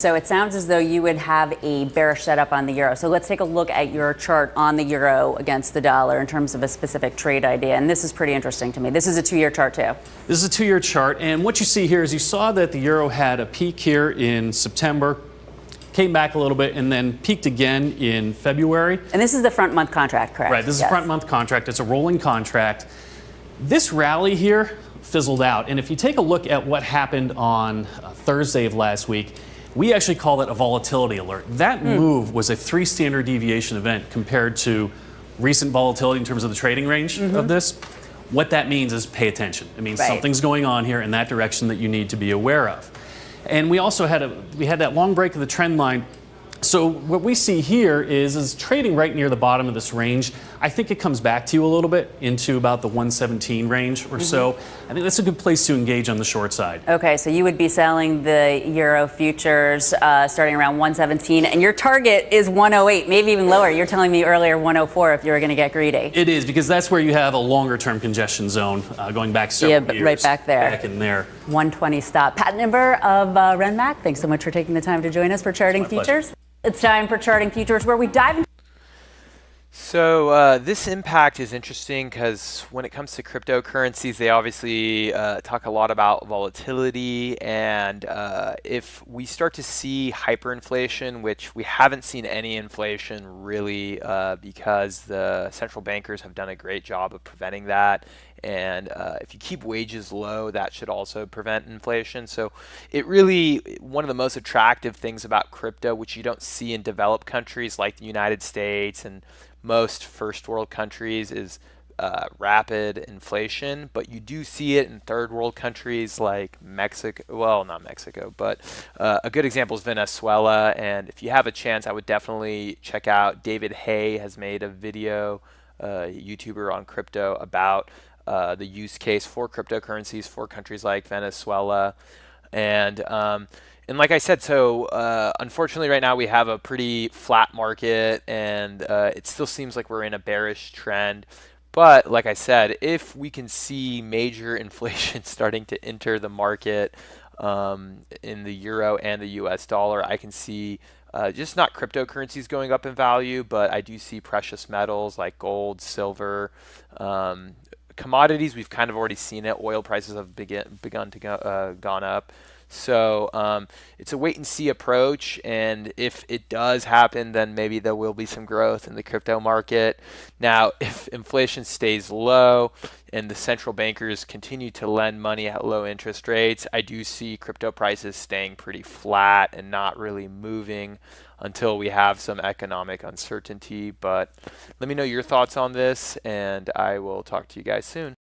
So it sounds as though you would have a bearish setup on the euro. So let's take a look at your chart on the euro against the dollar in terms of a specific trade idea. And this is pretty interesting to me. This is a 2-year chart too. This is a 2-year chart. And what you see here is you saw that the euro had a peak here in September, came back a little bit, and then peaked again in February. And this is the front month contract, correct? Right, this is a front month contract. It's a rolling contract. This rally here fizzled out. And if you take a look at what happened on Thursday of last week, we actually call it a volatility alert. That move was a 3 standard deviation event compared to recent volatility in terms of the trading range of this. What that means is pay attention. It means something's going on here in that direction that you need to be aware of. And we also had that long break of the trend line. So what we see here is trading right near the bottom of this range. I think it comes back to you a little bit into about the 117 range or so. I think that's a good place to engage on the short side. Okay, so you would be selling the euro futures starting around 117, and your target is 108, maybe even lower. You're telling me earlier 104 if you were going to get greedy. It is, because that's where you have a longer term congestion zone going back several years. Right back there. Back in there. 120 stop. Pat Nimber of Renmac, thanks so much for taking the time to join us for Charting Futures. Pleasure. It's time for Charting Futures, where we dive into. So this impact is interesting because when it comes to cryptocurrencies, they obviously talk a lot about volatility. And if we start to see hyperinflation, which we haven't seen any inflation really because the central bankers have done a great job of preventing that. And if you keep wages low, that should also prevent inflation. So it really, one of the most attractive things about crypto, which you don't see in developed countries like the United States and most first world countries, is rapid inflation. But you do see it in third world countries like Mexico. Well, not Mexico, but a good example is Venezuela. And if you have a chance, I would definitely check out David Hay has made a video, YouTuber on crypto, about the use case for cryptocurrencies for countries like Venezuela. And like I said, so unfortunately right now we have a pretty flat market, and it still seems like we're in a bearish trend. But like I said, if we can see major inflation starting to enter the market in the euro and the US dollar, I can see just not cryptocurrencies going up in value, but I do see precious metals like gold, silver, commodities. We've kind of already seen it. Oil prices have begun to gone up. So it's a wait and see approach, and if it does happen, then maybe there will be some growth in the crypto market. Now, if inflation stays low and the central bankers continue to lend money at low interest rates, I do see crypto prices staying pretty flat and not really moving until we have some economic uncertainty. But let me know your thoughts on this, and I will talk to you guys soon.